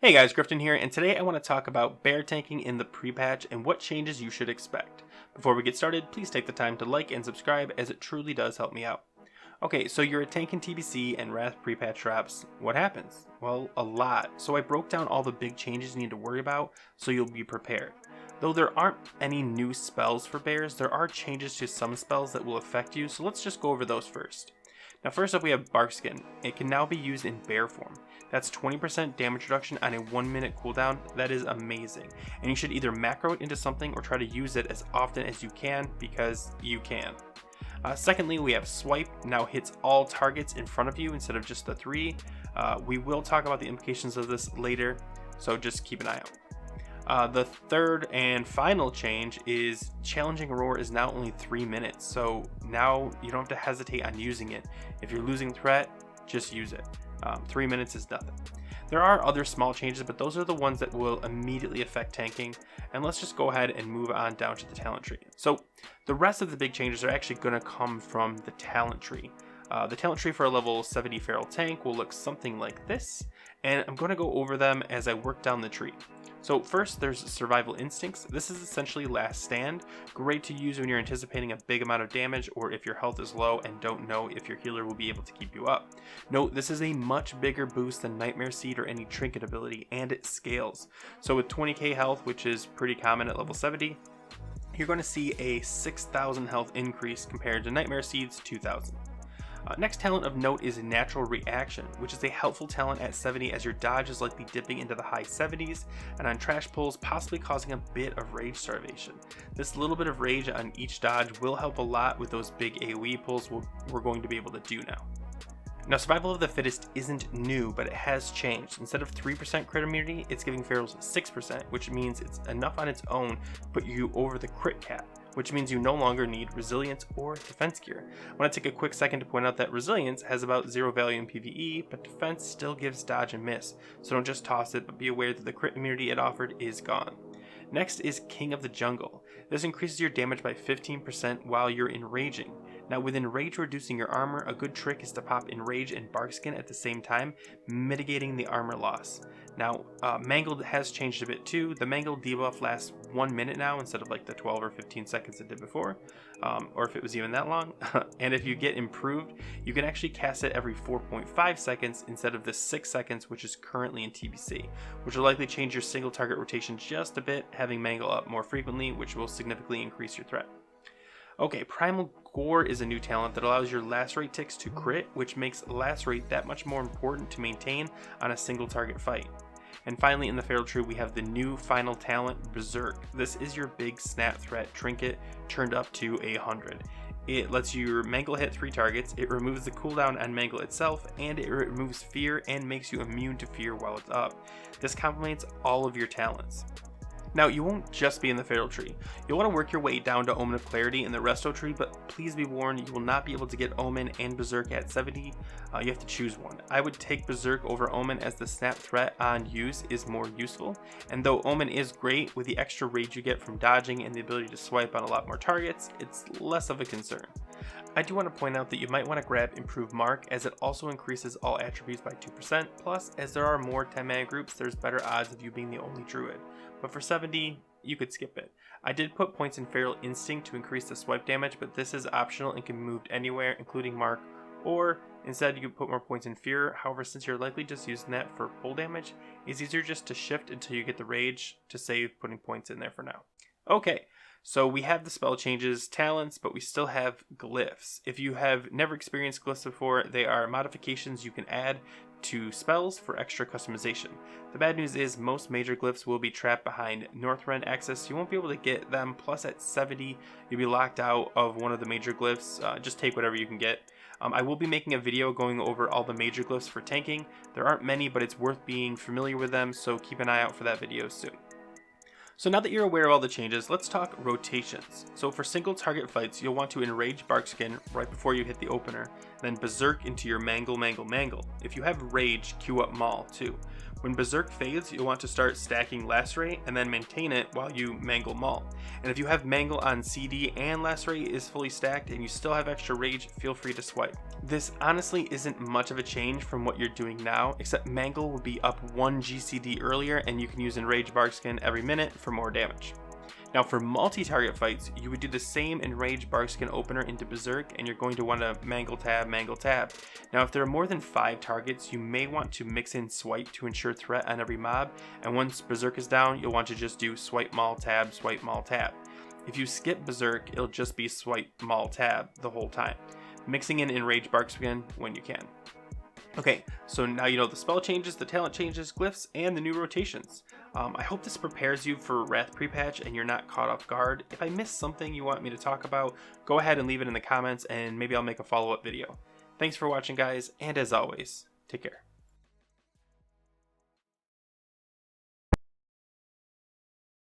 Hey guys, Grifton here, and today I want to talk about bear tanking in the pre-patch and what changes you should expect. Before we get started, please take the time to like and subscribe as it truly does help me out. Okay, so you're a tank in TBC and Wrath pre-patch drops. What happens? Well, a lot. So I broke down all the big changes you need to worry about so you'll be prepared. Though there aren't any new spells for bears, there are changes to some spells that will affect you, so let's just go over those first. Now first up we have Barkskin. It can now be used in bear form. That's 20% damage reduction on a 1 minute cooldown. That is amazing. And you should either macro it into something or try to use it as often as you can because you can. Secondly, we have Swipe. Now hits all targets in front of you instead of just the 3. We will talk about the implications of this later, so just keep an eye out. The third and final change is Challenging Roar is now only 3 minutes, so now you don't have to hesitate on using it. If you're losing threat, just use it. 3 minutes is nothing. There are other small changes, but those are the ones that will immediately affect tanking. And let's just go ahead and move on down to the talent tree. So the rest of the big changes are actually going to come from the talent tree. The talent tree for a level 70 feral tank will look something like this, and I'm going to go over them as I work down the tree. So first, there's Survival Instincts. This is essentially Last Stand. Great to use when you're anticipating a big amount of damage or if your health is low and don't know if your healer will be able to keep you up. Note, this is a much bigger boost than Nightmare Seed or any trinket ability, and it scales. So with 20k health, which is pretty common at level 70, you're going to see a 6,000 health increase compared to Nightmare Seed's 2,000. Next talent of note is Natural Reaction, which is a helpful talent at 70 as your dodge is likely dipping into the high 70s, and on trash pulls possibly causing a bit of rage starvation. This little bit of rage on each dodge will help a lot with those big AoE pulls we're going to be able to do now. Now, Survival of the Fittest isn't new, but it has changed. Instead of 3% crit immunity, it's giving ferals 6%, which means it's enough on its own to put you over the crit cap, which means you no longer need resilience or defense gear. I want to take a quick second to point out that resilience has about 0 value in PvE, but defense still gives dodge and miss, so don't just toss it, but be aware that the crit immunity it offered is gone. Next is King of the Jungle. This increases your damage by 15% while you're enraging. Now with enrage reducing your armor, a good trick is to pop enrage and Barkskin at the same time, mitigating the armor loss. Now Mangled has changed a bit too. The Mangled debuff lasts 1 minute now instead of like the 12 or 15 seconds it did before, or if it was even that long. And if you get improved, you can actually cast it every 4.5 seconds instead of the 6 seconds which is currently in TBC, which will likely change your single target rotation just a bit, having Mangle up more frequently, which will significantly increase your threat. Okay, Primal Gore is a new talent that allows your lacerate ticks to crit, which makes lacerate that much more important to maintain on a single target fight. And finally, in the feral tree, we have the new final talent, Berserk. This is your big snap threat trinket turned up to 100. It lets your Mangle hit 3 targets, it removes the cooldown on Mangle itself, and it removes fear and makes you immune to fear while it's up. This complements all of your talents. Now, you won't just be in the feral tree. You'll want to work your way down to Omen of Clarity in the resto tree, but please be warned, you will not be able to get Omen and Berserk at 70. You have to choose one. I would take Berserk over Omen as the snap threat on use is more useful, and though Omen is great, with the extra rage you get from dodging and the ability to swipe on a lot more targets, it's less of a concern. I do want to point out that you might want to grab Improved Mark as it also increases all attributes by 2%, plus as there are more 10 mana groups, there's better odds of you being the only druid. But for 70, you could skip it. I did put points in Feral Instinct to increase the swipe damage, but this is optional and can be moved anywhere, including Mark, or instead you could put more points in Fear. However, since you're likely just using that for pull damage, it's easier just to shift until you get the rage to save putting points in there for now. Okay. So we have the spell changes, talents, but we still have glyphs. If you have never experienced glyphs before, they are modifications you can add to spells for extra customization. The bad news is most major glyphs will be trapped behind Northrend access. You won't be able to get them, plus at 70 you'll be locked out of one of the major glyphs. Just take whatever you can get. I will be making a video going over all the major glyphs for tanking. There aren't many, but it's worth being familiar with them, so keep an eye out for that video soon. So now that you're aware of all the changes, let's talk rotations. So for single target fights, you'll want to enrage Barkskin right before you hit the opener, then Berserk into your Mangle. If you have rage, queue up Maul too. When Berserk fades, you'll want to start stacking Lacerate and then maintain it while you Mangle Maul. And if you have Mangle on CD and Lacerate is fully stacked and you still have extra Rage, feel free to swipe. This honestly isn't much of a change from what you're doing now, except Mangle will be up 1 GCD earlier and you can use Enraged Barkskin every minute for more damage. Now for multi-target fights, you would do the same Enraged Barkskin opener into Berserk, and you're going to want to Mangle Tab, Mangle Tab. Now if there are more than 5 targets, you may want to mix in Swipe to ensure threat on every mob, and once Berserk is down, you'll want to just do Swipe Maul Tab, Swipe Maul Tab. If you skip Berserk, it'll just be Swipe Maul Tab the whole time, mixing in Enraged Barkskin when you can. Okay, so now you know the spell changes, the talent changes, glyphs, and the new rotations. I hope this prepares you for Wrath Prepatch and you're not caught off guard. If I missed something you want me to talk about, go ahead and leave it in the comments and maybe I'll make a follow-up video. Thanks for watching, guys, and as always, take care.